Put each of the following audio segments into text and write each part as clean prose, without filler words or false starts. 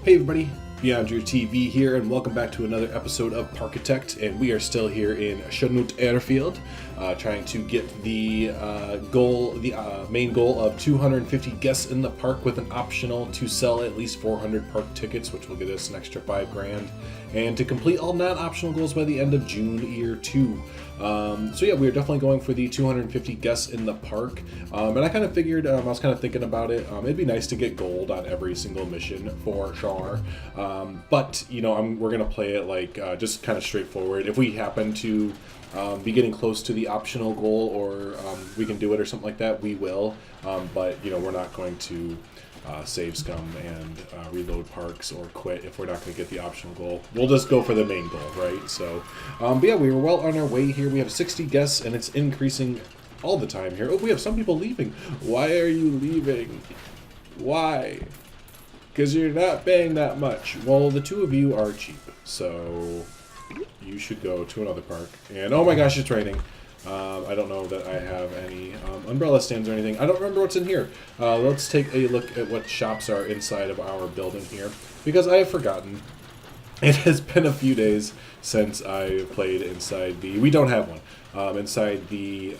Hey everybody, BeyondDrewTV here, and welcome back to another episode of Parkitect. And we are still here in Chanute Airfield, trying to get the main goal of 250 guests in the park, with an optional to sell at least 400 park tickets, which will get us an extra $5,000, and to complete all non-optional goals by the end of June year 2. So yeah, we are definitely going for the 250 guests in the park, and I kind of figured, I was kind of thinking about it, it'd be nice to get gold on every single mission for sure, but you know, we're gonna play it like just kind of straightforward. If we happen to be getting close to the optional goal, or we can do it or something like that, we will, but you know, we're not going to save scum and reload parks or quit if we're not going to get the optional goal. We'll just go for the main goal, right? So, but yeah, we were well on our way here. We have 60 guests, and it's increasing all the time here. Oh, we have some people leaving. Why are you leaving? Why? Because you're not paying that much. Well, the two of you are cheap, so you should go to another park. And oh my gosh, it's raining. I don't know that I have any umbrella stands or anything. I don't remember what's in here. Let's take a look at what shops are inside of our building here, because I have forgotten. It has been a few days since I played inside the... We don't have one. Inside the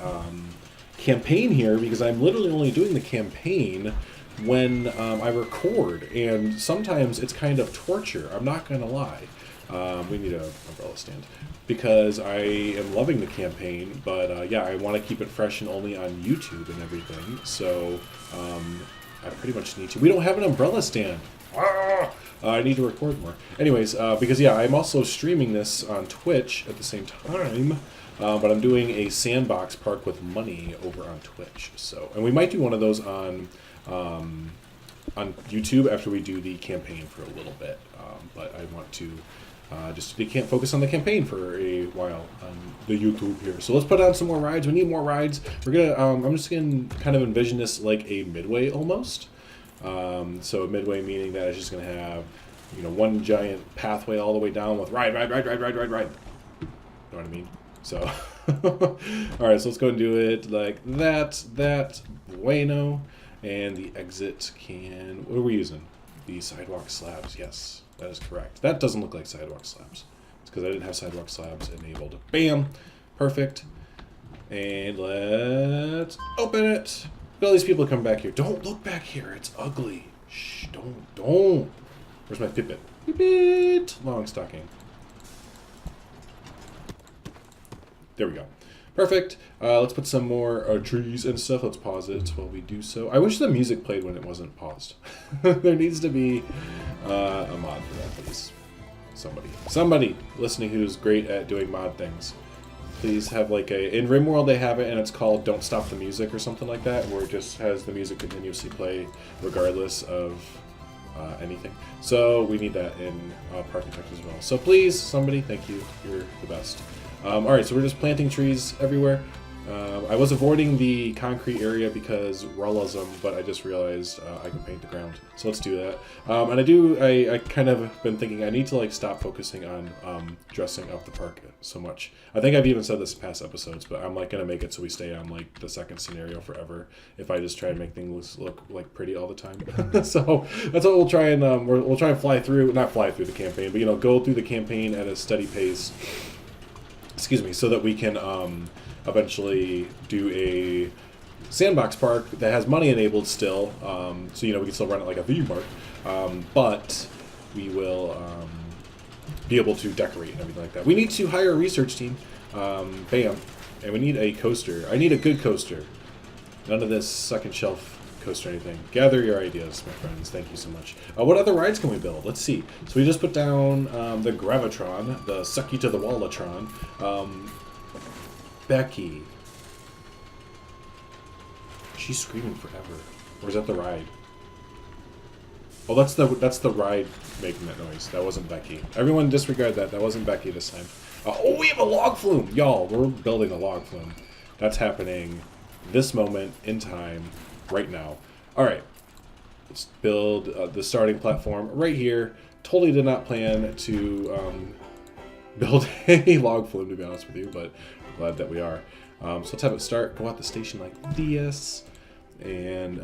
campaign here, because I'm literally only doing the campaign when I record, and sometimes it's kind of torture. I'm not going to lie. We need an umbrella stand, because I am loving the campaign, but yeah, I want to keep it fresh and only on YouTube and everything, so I pretty much need to. We don't have an umbrella stand. I need to record more. Anyways, because yeah, I'm also streaming this on Twitch at the same time, but I'm doing a sandbox park with money over on Twitch. So, and we might do one of those on YouTube after we do the campaign for a little bit, but I want to just we can't focus on the campaign for a while on the YouTube here. So let's put on some more rides. We need more rides. We're gonna I'm just gonna kind of envision this like a midway almost. So a midway meaning that it's just gonna have, you know, one giant pathway all the way down with ride. You know what I mean? So all right, so let's go and do it like that bueno, and the exit can, what are we using? The sidewalk slabs. Yes, that is correct. That doesn't look like sidewalk slabs. It's because I didn't have sidewalk slabs enabled. Bam! Perfect. And let's open it. Look at all these people come back here. Don't look back here. It's ugly. Shh, don't. Where's my Fitbit? Fitbit! Long stocking. There we go. Perfect. Let's put some more trees and stuff. Let's pause it while we do so. I wish the music played when it wasn't paused. There needs to be a mod for that, please. Somebody listening who's great at doing mod things. Please have like in RimWorld they have it, and it's called Don't Stop the Music or something like that, where it just has the music continuously play regardless of anything. So we need that in Parkitect as well. So please, somebody, thank you. You're the best. Alright, so we're just planting trees everywhere. I was avoiding the concrete area because realism, but I just realized I can paint the ground. So let's do that. And I kind of been thinking I need to like stop focusing on dressing up the park so much. I think I've even said this in past episodes, but I'm like going to make it so we stay on like the second scenario forever if I just try to make things look like pretty all the time. So that's what we'll try and we'll try and not fly through the campaign, but you know, go through the campaign at a steady pace. Excuse me, so that we can eventually do a sandbox park that has money enabled still, so you know we can still run it like a theme park, but we will be able to decorate and everything like that. We need to hire a research team, bam, and we need a coaster. I need a good coaster. None of this second shelf coaster or anything. Gather your ideas, my friends. Thank you so much. What other rides can we build? Let's see. So we just put down the Gravitron, the Suck You to the Wallatron. Becky. She's screaming forever. Or is that the ride? Oh, that's the ride making that noise. That wasn't Becky. Everyone disregard that. That wasn't Becky this time. Oh, we have a log flume! Y'all, we're building a log flume. That's happening this moment in time, right now. Alright. Let's build the starting platform right here. Totally did not plan to build a log flume, to be honest with you, but glad that we are. So let's have it start, go out the station like this, and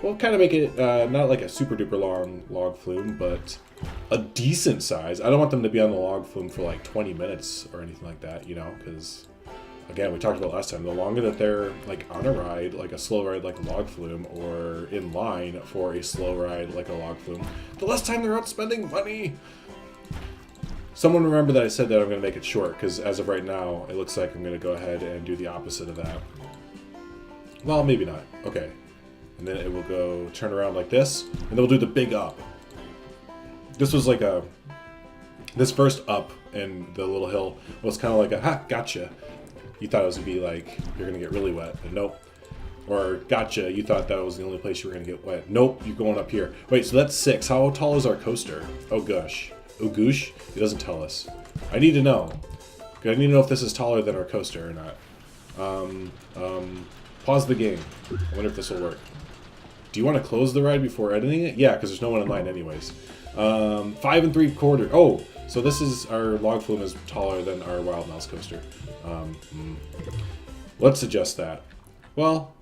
we'll kind of make it not like a super duper long log flume, but a decent size. I don't want them to be on the log flume for like 20 minutes or anything like that, you know, because again, we talked about last time, the longer that they're like on a ride, like a slow ride like a log flume, or in line for a slow ride like a log flume, the less time they're out spending money. Someone remember that I said that I'm going to make it short, because as of right now, it looks like I'm going to go ahead and do the opposite of that. Well, maybe not. Okay. And then it will go turn around like this, and then we'll do the big up. This was like a... This first up and the little hill was kind of like a, ha, gotcha. You thought it was going to be like, you're going to get really wet, but nope. Or gotcha, you thought that was the only place you were going to get wet. Nope, you're going up here. Wait, so that's 6. How tall is our coaster? Oh gosh. Oh goosh? It doesn't tell us. I need to know. I need to know if this is taller than our coaster or not. Pause the game. I wonder if this will work. Do you want to close the ride before editing it? Yeah, because there's no one in line anyways. 5 3/4. Oh, so this is, our log flume is taller than our Wild Mouse coaster. Let's adjust that. Well,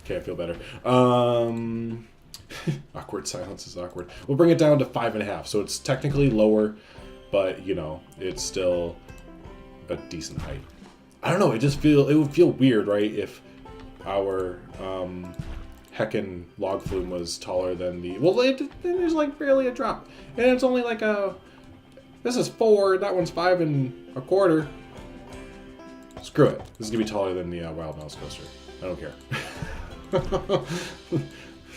okay, I feel better. Awkward silence is awkward. We'll bring it down to 5.5. So it's technically lower, but you know, it's still a decent height. I don't know. It would feel weird, right? If our heckin' log flume was taller than the. Well, there's like barely a drop, and it's only like a. This is 4. That one's 5 1/4. Screw it. This is gonna be taller than the Wild Mouse coaster. I don't care.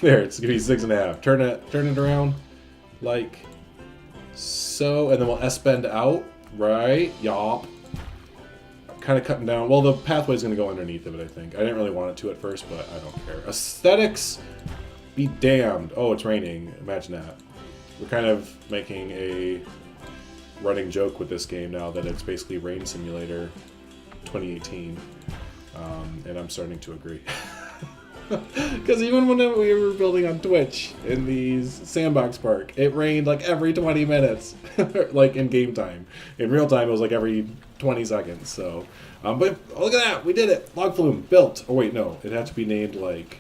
There, it's gonna be 6.5. Turn it around like so, and then we'll S-bend out, right? Yop. Kind of cutting down. Well, the pathway's gonna go underneath of it, I think. I didn't really want it to at first, but I don't care. Aesthetics be damned. Oh, it's raining. Imagine that. We're kind of making a running joke with this game now that it's basically Rain Simulator 2018, and I'm starting to agree. Because even when we were building on Twitch in the sandbox park, it rained like every 20 minutes, like in game time. In real time, it was like every 20 seconds. So, but look at that, we did it. Log flume built. Oh wait, no, it had to be named like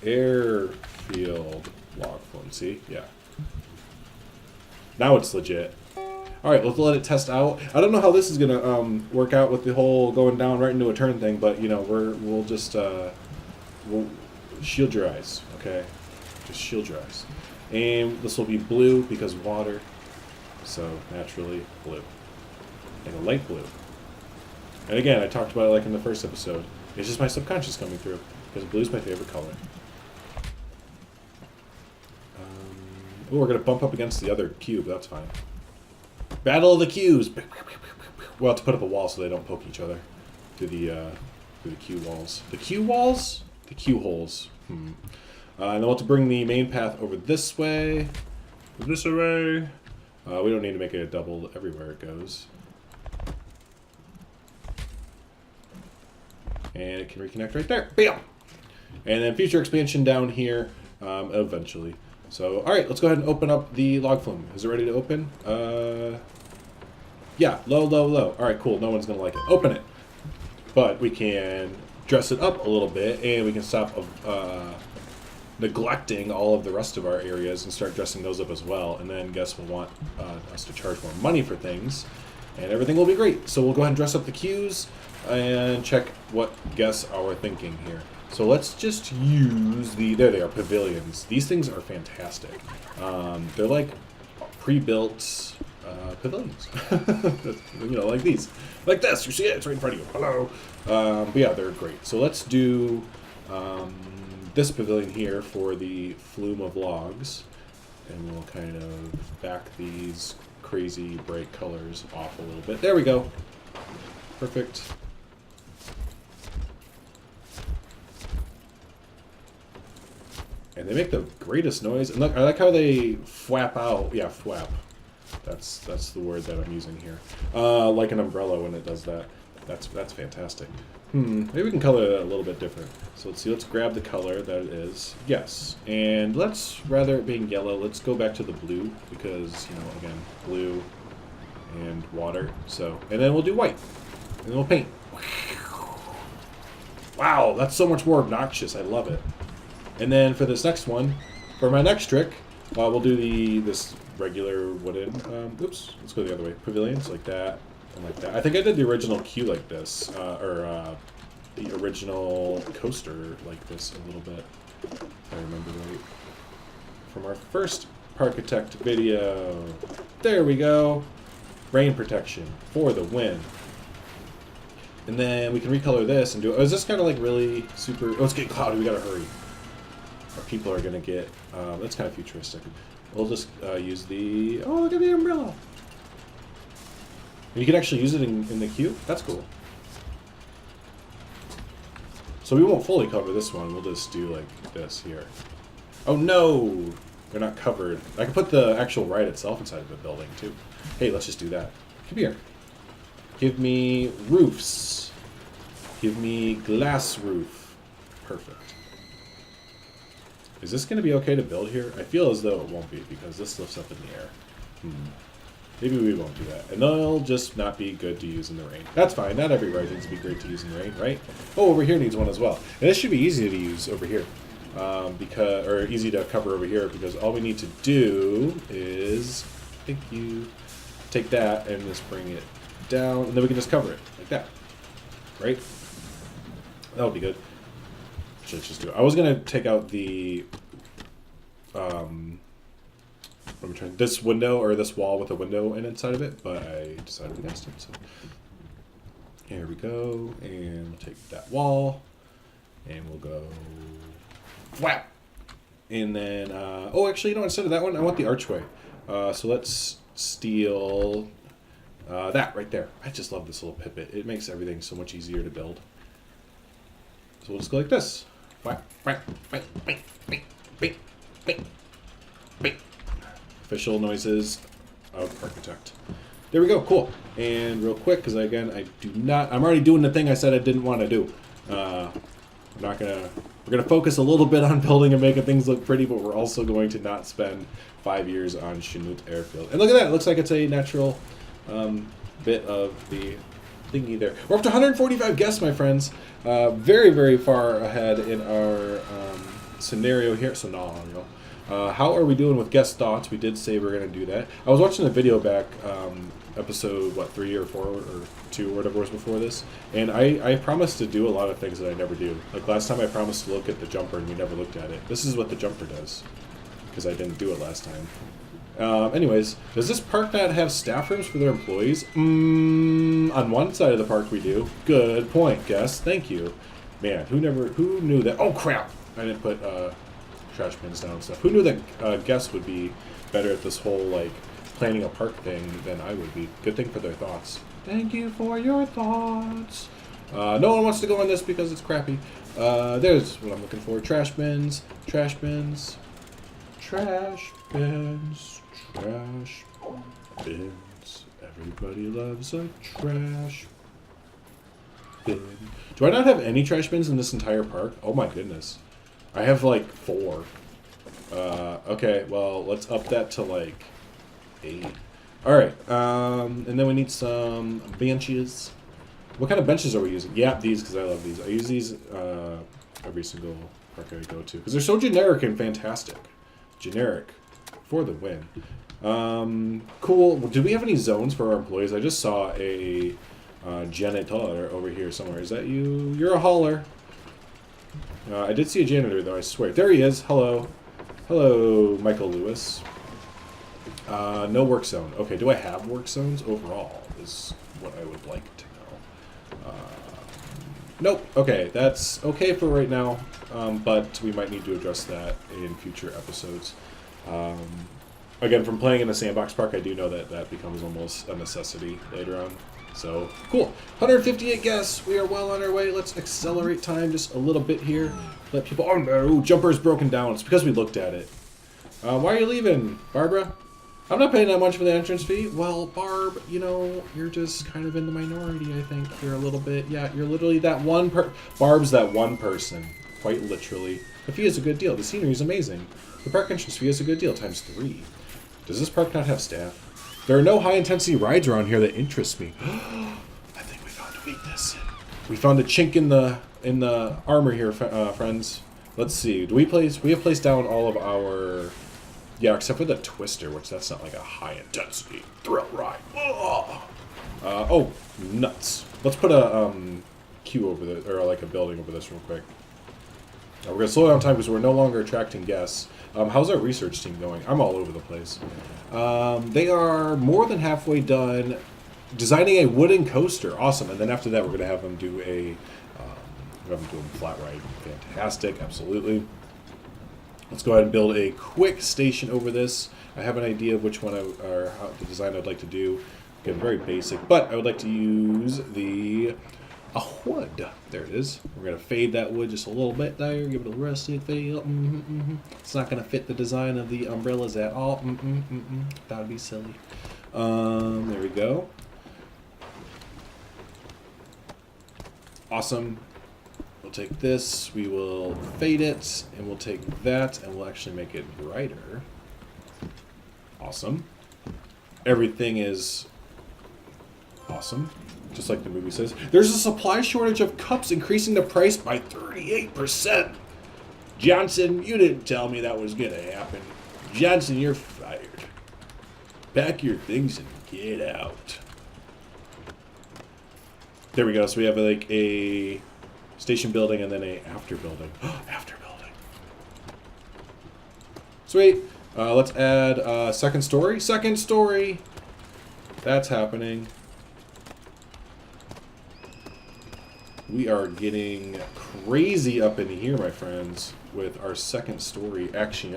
Airfield log flume. See, yeah. Now it's legit. All right, let's let it test out. I don't know how this is gonna work out with the whole going down right into a turn thing, but you know, we'll just we'll shield your eyes, okay? Just shield your eyes. And this will be blue because water, so naturally blue, like a light blue. And again, I talked about it like in the first episode. It's just my subconscious coming through because blue is my favorite color. Oh, we're gonna bump up against the other cube. That's fine. Battle of the cubes. We'll have to put up a wall so they don't poke each other through the cue walls. The cue walls? The cue holes. And then we'll have to bring the main path over this way. This way. We don't need to make it a double everywhere it goes. And it can reconnect right there. Bam! And then future expansion down here eventually. So, alright, let's go ahead and open up the log flume. Is it ready to open? Yeah, low, low, low. Alright, cool. No one's going to like it. Open it. But we can dress it up a little bit, and we can stop neglecting all of the rest of our areas and start dressing those up as well. And then guests will want us to charge more money for things, and everything will be great. So we'll go ahead and dress up the queues and check what guests are thinking here. So let's just use there they are, pavilions. These things are fantastic. They're like pre-built pavilions. You know, like these. Like this, you see it, it's right in front of you. Hello. But yeah, they're great. So let's do this pavilion here for the flume of logs. And we'll kind of back these crazy bright colors off a little bit. There we go. Perfect. And they make the greatest noise. And look, I like how they flap out. Yeah, flap. That's the word that I'm using here. Like an umbrella when it does that. That's fantastic. Maybe we can color that a little bit different. So let's see. Let's grab the color that it is. Yes. And let's, rather it being yellow, let's go back to the blue because, you know, again, blue and water. So, and then we'll do white, and then we'll paint. Wow, that's so much more obnoxious. I love it. And then for this next one, for my next trick, we'll do this regular wooden. Oops, let's go the other way. Pavilions like that and like that. I think I did the original queue like this, or the original coaster like this a little bit, if I remember right, from our first Parkitect video. There we go. Rain protection for the win. And then we can recolor this and do it. Oh, is this kind of like really super? Oh, it's getting cloudy. We gotta hurry. Our people are gonna get. That's kind of futuristic. We'll just use the. Oh, look at the umbrella. And you can actually use it in the queue. That's cool. So we won't fully cover this one. We'll just do like this here. Oh no, they're not covered. I can put the actual ride itself inside of the building too. Hey, let's just do that. Come here. Give me roofs. Give me glass roof. Perfect. Is this going to be okay to build here? I feel as though it won't be because this lifts up in the air. Maybe we won't do that. And they'll just not be good to use in the rain. That's fine. Not every ride needs to be great to use in the rain, right? Oh, over here needs one as well. And this should be easy to use over here. Or easy to cover over here because all we need to do is, thank you, take that and just bring it down, and then we can just cover it like that, right? That would be good. Let's just do it. I was gonna take out the this window or this wall with a window inside of it, but I decided against it. So here we go, and we'll take that wall, and we'll go whap, and then oh, actually, you know, instead of that one, I want the archway. So let's steal. That right there. I just love this little pipet. It makes everything so much easier to build. So we'll just go like this. Official noises of Parkitect. There we go. Cool. And real quick, because again, I'm already doing the thing I said I didn't want to do. We're gonna focus a little bit on building and making things look pretty, but we're also going to not spend 5 years on Chanute Airfield. And look at that. It looks like it's a natural bit of the thingy there. We're up to 145 guests, my friends. Very, very far ahead in our scenario here. How are we doing with guest thoughts? We did say we are going to do that. I was watching the video back, episode, 3 or 4 or 2 or whatever was before this, and I promised to do a lot of things that I never do. Like last time I promised to look at the jumper and we never looked at it. This is what the jumper does, because I didn't do it last time. Anyways, does this park not have staff rooms for their employees? On one side of the park we do. Good point, Guess. Thank you. Man, who knew that? Oh crap! I didn't put trash bins down and stuff. Who knew that Guess would be better at this whole like planning a park thing than I would be? Good thing for their thoughts. Thank you for your thoughts. No one wants to go on this because it's crappy. There's what I'm looking for. Trash bins. Trash bins. Trash bins. Trash bins. Everybody loves a trash bin. Do I not have any trash bins in this entire park? Oh my goodness. I have like 4. Okay, well, let's up that to like 8. Alright, and then we need some benches. What kind of benches are we using? Yeah, these, because I love these. I use these every single park I go to, because they're so generic and fantastic. Generic for the win. Cool. Do we have any zones for our employees? I just saw a janitor over here somewhere. Is that you? You're a hauler. I did see a janitor, though, I swear. There he is. Hello. Hello, Michael Lewis. No work zone. Okay, do I have work zones overall is what I would like to know. Nope. Okay, that's okay for right now, but we might need to address that in future episodes. Again, from playing in the sandbox park, I do know that that becomes almost a necessity later on. So, cool. 158 guests. We are well on our way. Let's accelerate time just a little bit here. Let people... Oh, no. Jumper's broken down. It's because we looked at it. Why are you leaving, Barbara? I'm not paying that much for the entrance fee. Well, Barb, you know, you're just kind of in the minority, I think. You're a little bit... Yeah, you're literally that one Barb's that one person. Quite literally. The fee is a good deal. The scenery is amazing. The park entrance fee is a good deal, times 3. Does this park not have staff? There are no high-intensity rides around here that interest me. I think we found a weakness. We found a chink in the armor here, friends. Let's see. We have placed down all of our... Yeah, except for the Twister, which that's not like a high-intensity thrill ride. Oh, nuts. Let's put a queue over this, or like a building over this real quick. We're going to slow down time because we're no longer attracting guests. How's our research team going? I'm all over the place. They are more than halfway done designing a wooden coaster. Awesome. And then after that, we're going to have them do a flat ride. Fantastic. Absolutely. Let's go ahead and build a quick station over this. I have an idea of which one or how the design I'd like to do. Again, very basic, but I would like to use a wood. There it is. We're going to fade that wood just a little bit there. Give it a rustic feel. It's not going to fit the design of the umbrellas at all. That would be silly. There we go. Awesome. We'll take this. We will fade it. And we'll take that. And we'll actually make it brighter. Awesome. Everything is awesome. Just like the movie says. There's a supply shortage of cups, increasing the price by 38%. Johnson, you didn't tell me that was going to happen. Johnson, you're fired. Pack your things and get out. There we go. So we have like a station building and then a after building. After building. Sweet. Let's add second story. Second story. That's happening. We are getting crazy up in here, my friends, with our second story action.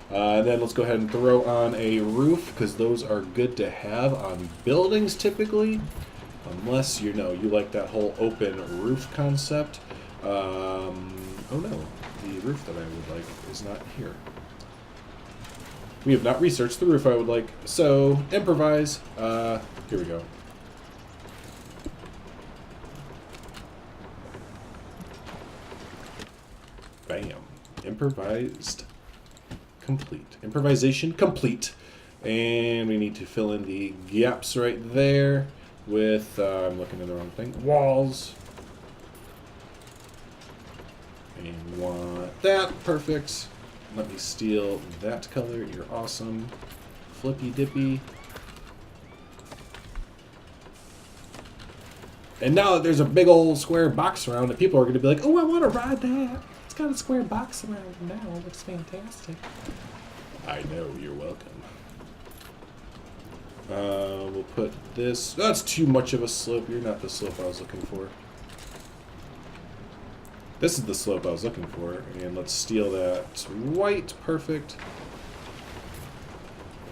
Then let's go ahead and throw on a roof, because those are good to have on buildings typically. Unless, you know, you like that whole open roof concept. Oh no, the roof that I would like is not here. We have not researched the roof I would like, so improvise. Here we go. Bam. Improvised complete. Improvisation complete. And we need to fill in the gaps right there with, I'm looking at the wrong thing, walls. And we want that. Perfect. Let me steal that color. You're awesome. Flippy dippy. And now that there's a big old square box around it, people are going to be like, oh, I want to ride that. It's got a square box around it now. It looks fantastic. I know. You're welcome. We'll put this. That's too much of a slope. You're not the slope I was looking for. This is the slope I was looking for. And let's steal that white. Perfect.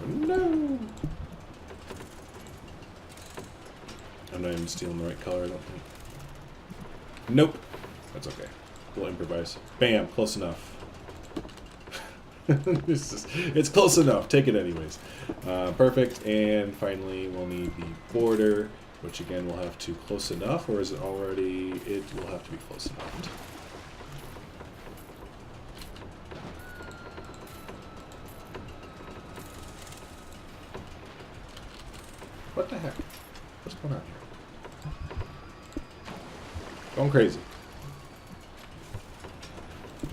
No. I'm not even stealing the right color, I don't think. Nope. That's okay. We'll improvise. Bam. Close enough. It's close enough. Take it anyways. Perfect. And finally, we'll need the border, which again we'll have to close enough, or is it already? It will have to be close enough. What the heck? What's going on here? Going crazy.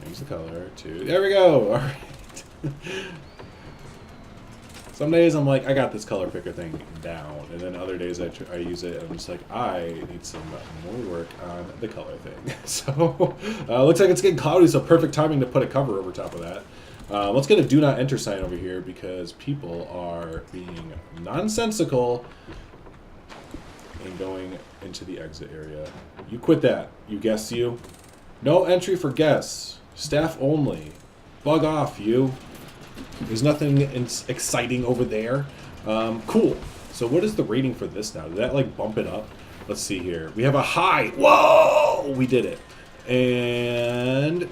Change the color to. There we go. All right. Some days I'm like, I got this color picker thing down, and then other days I use it and I'm just like, I need some more work on the color thing. So, looks like it's getting cloudy, so perfect timing to put a cover over top of that. Let's get a do not enter sign over here because people are being nonsensical and going into the exit area. You quit that, you guests, you. No entry for guests. Staff only. Bug off, you. There's nothing exciting over there. Cool. So what is the rating for this now? Did that like bump it up? Let's see here. We have a high. Whoa! We did it. And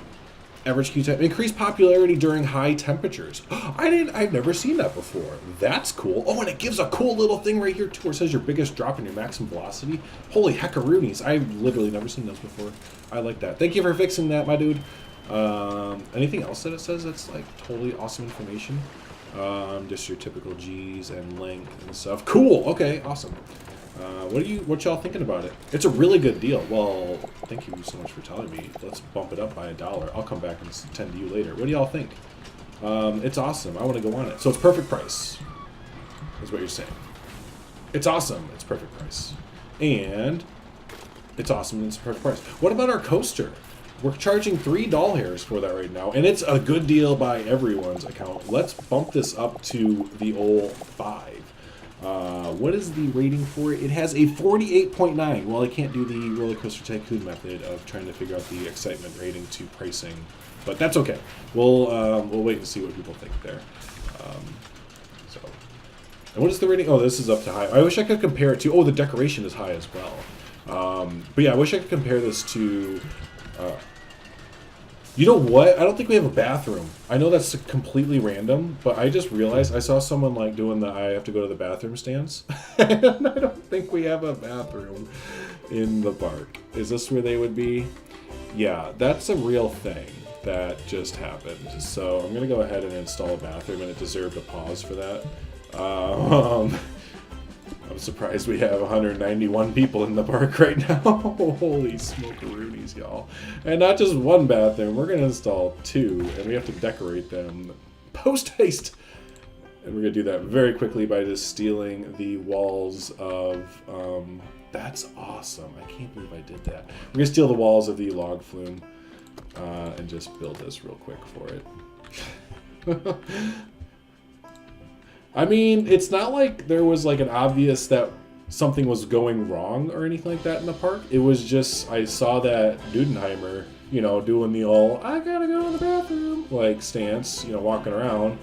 average queue time. Increased popularity during high temperatures. I've never seen that before. That's cool. Oh, and it gives a cool little thing right here too where it says your biggest drop in your maximum velocity. Holy heckaroonies. I've literally never seen those before. I like that. Thank you for fixing that, my dude. Anything else that it says that's like totally awesome information? Just your typical G's and length and stuff. Cool. Okay. Awesome. What y'all thinking about it? It's a really good deal. Well, thank you so much for telling me. Let's bump it up by $1. I'll come back and tend to you later. What do y'all think? It's awesome. I want to go on it. So it's perfect price, is what you're saying. It's awesome. It's perfect price. And it's awesome. It's perfect price. What about our coaster? We're charging $3 hairs for that right now, and it's a good deal by everyone's account. Let's bump this up to the old 5. What is the rating for it? It has a 48.9. Well, I can't do the roller coaster tycoon method of trying to figure out the excitement rating to pricing, but that's okay. We'll wait and see what people think there. So, and what is the rating? Oh, this is up to high. I wish I could compare it to. Oh, the decoration is high as well. But yeah, I wish I could compare this to. You know what? I don't think we have a bathroom. I know that's completely random, but I just realized I saw someone like doing the I have to go to the bathroom stance. And I don't think we have a bathroom in the park. Is this where they would be? Yeah, that's a real thing that just happened. So I'm going to go ahead and install a bathroom, and it deserved a pause for that. I'm surprised we have 191 people in the park right now. Holy smokeroonies, y'all. And not just one bathroom. We're going to install 2, and we have to decorate them post-haste. And we're going to do that very quickly by just stealing the walls of... that's awesome. I can't believe I did that. We're going to steal the walls of the log flume and just build this real quick for it. I mean, it's not like there was like an obvious that something was going wrong or anything like that in the park. It was just, I saw that Dudenheimer, you know, doing the all, I gotta go to the bathroom, like stance, you know, walking around.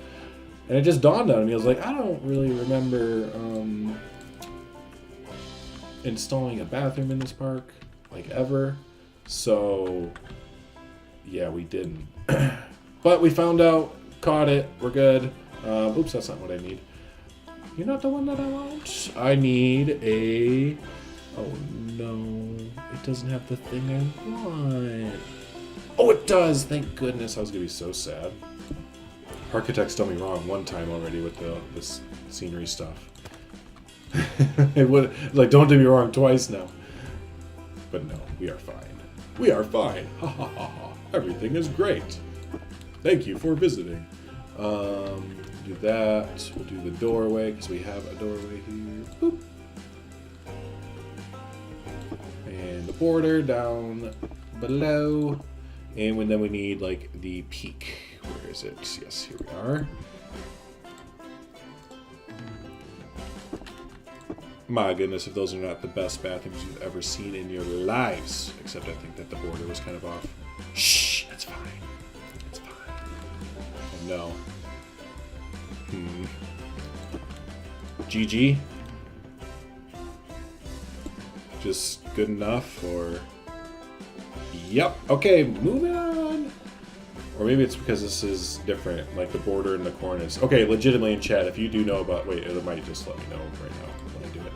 And it just dawned on me. I was like, I don't really remember installing a bathroom in this park, like ever. So, yeah, we didn't. But we found out, caught it, we're good. Oops, that's not what I need. You're not the one that I want. I need a... Oh, no. It doesn't have the thing I want. Oh, it does! Thank goodness. I was going to be so sad. Parkitect's done me wrong one time already with this scenery stuff. It would... Like, don't do me wrong twice now. But no, we are fine. We are fine. Ha ha ha ha. Everything is great. Thank you for visiting. Do that. We'll do the doorway because we have a doorway here. Boop. And the border down below. And then we need like the peak. Where is it? Yes, here we are. My goodness, if those are not the best bathrooms you've ever seen in your lives. Except I think that the border was kind of off. Shh, that's fine. It's fine. Oh no. GG? Just good enough, or... Yep, okay, moving on! Or maybe it's because this is different, like the border and the cornice. Okay, legitimately in chat, if you do know about... Wait, it might just let me know right now when I do it.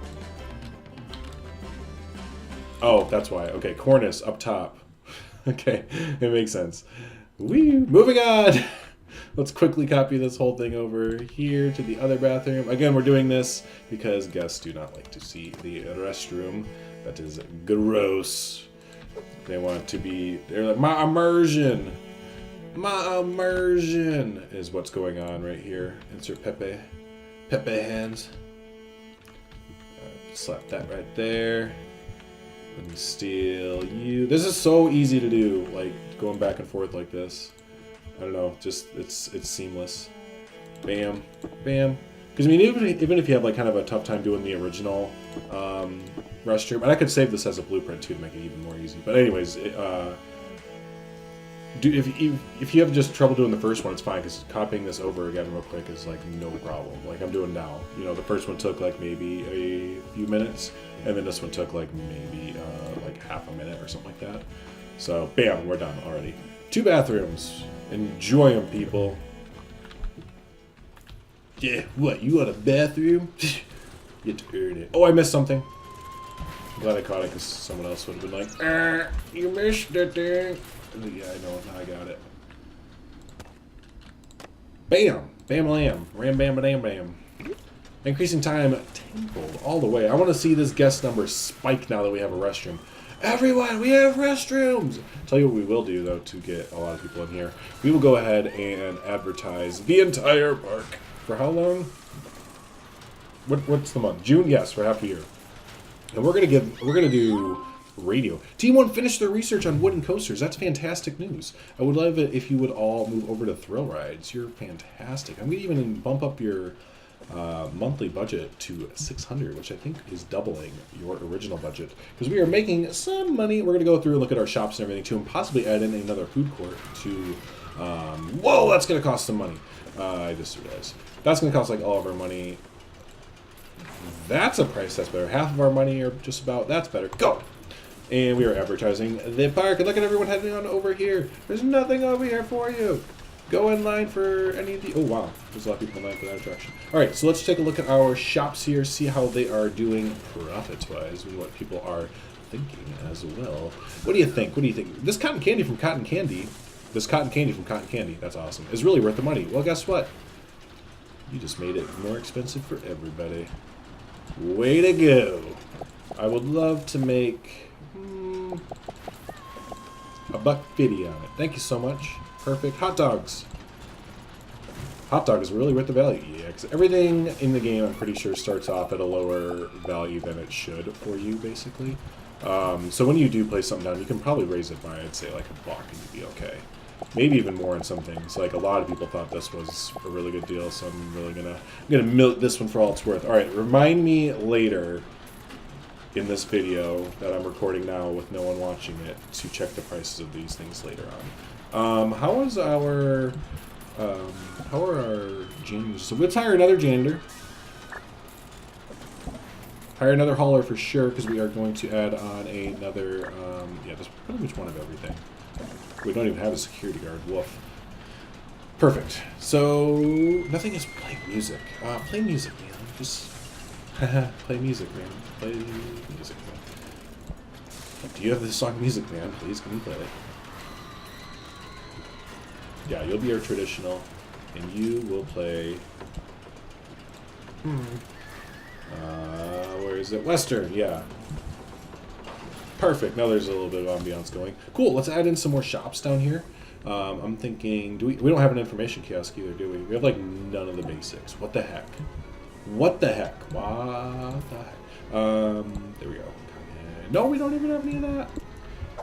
Oh, that's why. Okay, cornice up top. Okay, it makes sense. Wee! Moving on! Let's quickly copy this whole thing over here to the other bathroom. Again, we're doing this because guests do not like to see the restroom. That is gross. They want to be, they're like, my immersion is what's going on right here. Insert Pepe hands. Slap that right there. Let me steal you. This is so easy to do, like going back and forth like this. I don't know, just it's seamless. Bam, bam. Because I mean, even if you have like kind of a tough time doing the original restroom, and I could save this as a blueprint too to make it even more easy. But anyways, if you have just trouble doing the first one, it's fine because copying this over again real quick is like no problem. Like I'm doing now. You know, the first one took like maybe a few minutes, and then this one took like maybe like half a minute or something like that. So bam, we're done already. 2 bathrooms. Enjoy them, people. Yeah, what? You want a bathroom? You get to earn it. Oh, I missed something. I'm glad I caught it because someone else would have been like, you missed it there. Yeah, I know. Now I got it. Bam! Bam-lam. Ram-bam-ba-dam-bam. Increasing time tenfold all the way. I want to see this guest number spike now that we have a restroom. Everyone, we have restrooms! Tell you what we will do, though, to get a lot of people in here. We will go ahead and advertise the entire park. For how long? What's the month? June? Yes, for half a year. And we're gonna do radio. Team 1 finished their research on wooden coasters. That's fantastic news. I would love it if you would all move over to thrill rides. You're fantastic. I'm gonna even bump up your monthly budget to 600, which I think is doubling your original budget, because we are making some money. We're going to go through and look at our shops and everything too, and possibly add in another food court to whoa, that's going to cost some money. I just realized that's going to cost like all of our money. That's a price that's better. Half of our money, or just about. That's better. Go. And we are advertising the park, and look at everyone heading on over here. There's nothing over here for you. Go in line for any of the... Oh, wow. There's a lot of people in line for that attraction. All right, so let's take a look at our shops here, see how they are doing profits-wise, and what people are thinking as well. What do you think? What do you think? This cotton candy from Cotton Candy, that's awesome, is really worth the money. Well, guess what? You just made it more expensive for everybody. Way to go. I would love to make $1.50 on it. Thank you so much. Perfect. Hot dogs. Hot dog is really worth the value. Yeah, because everything in the game, I'm pretty sure, starts off at a lower value than it should for you, basically. So when you do place something down, you can probably raise it by, I'd say, like $1, and you'd be okay. Maybe even more in some things. Like, a lot of people thought this was a really good deal, so I'm really gonna milk this one for all it's worth. All right, remind me later in this video that I'm recording now with no one watching it to check the prices of these things later on. How are our janitors? So let's hire another janitor. Hire another hauler for sure, because we are going to add on another, yeah, just pretty much one of everything. We don't even have a security guard. Woof. Perfect. So, nothing is playing music. Play music, man. Just play music, man. Play music, man. Do you have this song Music Man? Please, can you play it? Yeah, you'll be our traditional, and you will play... where is it? Western, yeah. Perfect. Now there's a little bit of ambiance going. Cool, let's add in some more shops down here. I'm thinking, we don't have an information kiosk either, do we? We have, like, none of the basics. What the heck? What the heck? What the heck? There we go. No, we don't even have any of that.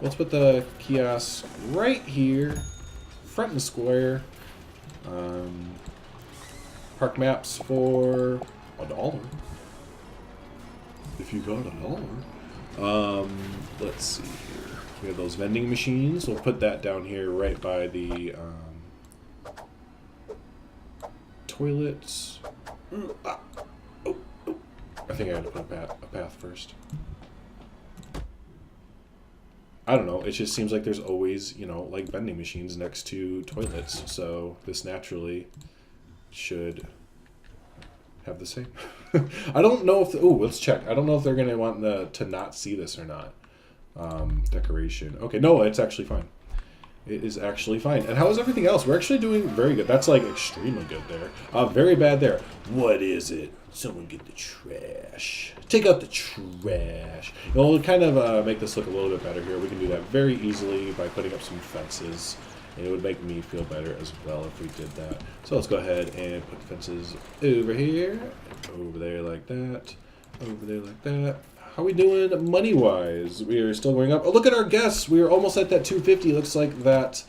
Let's put the kiosk right here. Front and square. Park maps for $1. If you got $1. Let's see here. We have those vending machines. We'll put that down here right by the toilets. I think I had to put a path first. I don't know, it just seems like there's always, you know, like vending machines next to toilets, so this naturally should have the same. I don't know if, let's check. I don't know if they're going to want to not see this or not. Decoration. Okay, no, it's actually fine. It is actually fine. And how is everything else? We're actually doing very good. That's like extremely good there. Very bad there. What is it? Someone get the trash. Take out the trash. And we'll kind of make this look a little bit better here. We can do that very easily by putting up some fences. And it would make me feel better as well if we did that. So let's go ahead and put fences over here. Over there like that. Over there like that. How are we doing money-wise? We are still going up. Oh, look at our guests. We are almost at that 250. Looks like that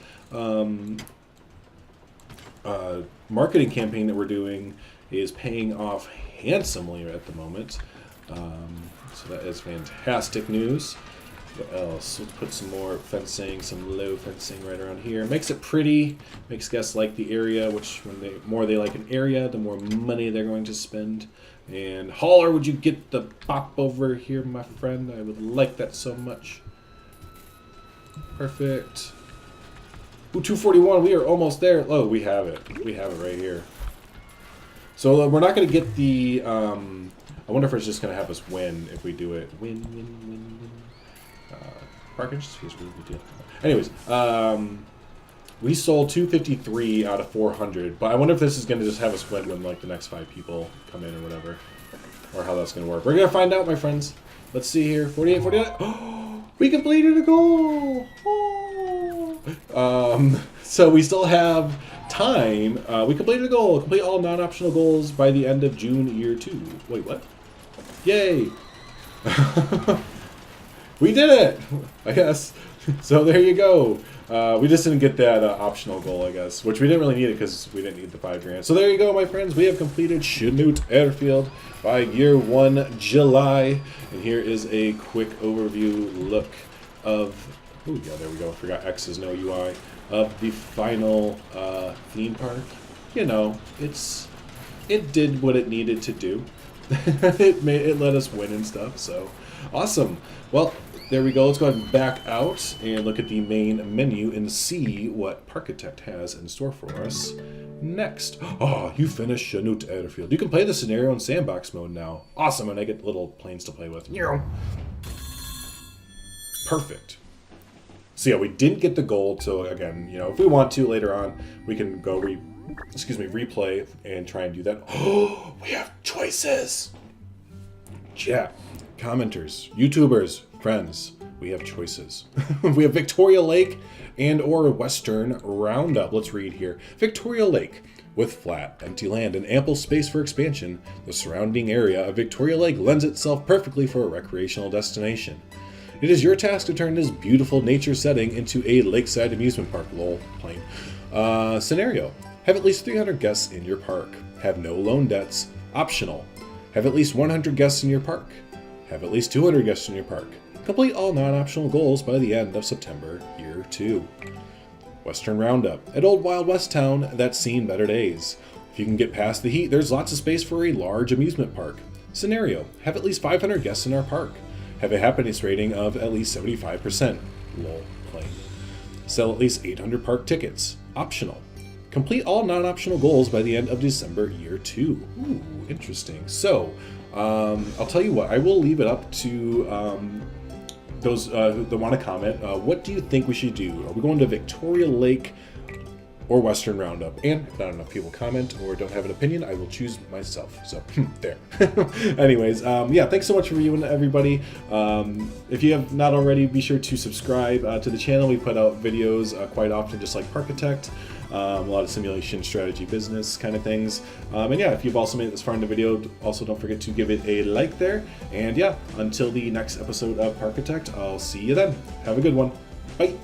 marketing campaign that we're doing is paying off handsomely at the moment. So that is fantastic news. What else? Let's put some more fencing, some low fencing right around here. Makes it pretty. Makes guests like the area, which the more they like an area, the more money they're going to spend. And hauler, would you get the bop over here, my friend? I would like that so much. Perfect. Ooh, 241. We are almost there. Oh, we have it. We have it right here. So we're not going to get the... I wonder if it's just going to have us win if we do it. Win, win, win, win. Parking just feels really good deal. Anyways, We sold 253 out of 400, but I wonder if this is going to just have us win when like the next 5 people come in or whatever, or how that's going to work. We're going to find out, my friends. Let's see here. 48, 49. Oh, we completed a goal. Oh. So we still have time. We completed a goal. Complete all non-optional goals by the end of June year 2. Wait, what? Yay. We did it, I guess. So there you go. We just didn't get that optional goal, I guess, which we didn't really need it because we didn't need the 5 grand. So there you go, my friends. We have completed Chanute Airfield by year 1, July. And here is a quick overview look of, oh yeah, there we go. I forgot X is no UI, of the final theme park. You know, it did what it needed to do. it let us win and stuff, so awesome. Well, there we go. Let's go ahead and back out and look at the main menu and see what Parkitect has in store for us next. Oh, you finished Chanute Airfield. You can play the scenario in sandbox mode now. Awesome, and I get little planes to play with. Perfect. So yeah, we didn't get the gold, so again, you know, if we want to later on, we can go replay and try and do that. Oh, we have choices. Chat, commenters, YouTubers, friends, we have choices. We have Victoria Lake and or Western Roundup. Let's read here. Victoria Lake. With flat, empty land and ample space for expansion, the surrounding area of Victoria Lake lends itself perfectly for a recreational destination. It is your task to turn this beautiful nature setting into a lakeside amusement park. Lol, plain. Scenario. Have at least 300 guests in your park. Have no loan debts. Optional. Have at least 100 guests in your park. Have at least 200 guests in your park. Complete all non-optional goals by the end of September, year 2. Western Roundup. At Old Wild West Town, that's seen better days. If you can get past the heat, there's lots of space for a large amusement park. Scenario. Have at least 500 guests in our park. Have a happiness rating of at least 75%. Lol, plain. Sell at least 800 park tickets. Optional. Complete all non-optional goals by the end of December, year 2. Ooh, interesting. So, I'll tell you what, I will leave it up to those who want to comment. What do you think we should do? Are we going to Victoria Lake or Western Roundup? And if not enough people comment or don't have an opinion, I will choose myself. So, there. Anyways, yeah, thanks so much for viewing, everybody. If you have not already, be sure to subscribe to the channel. We put out videos quite often, just like Parkitect. A lot of simulation, strategy, business kind of things. And yeah, if you've also made it this far in the video, also don't forget to give it a like there. And yeah, until the next episode of Parkitect, I'll see you then. Have a good one. Bye.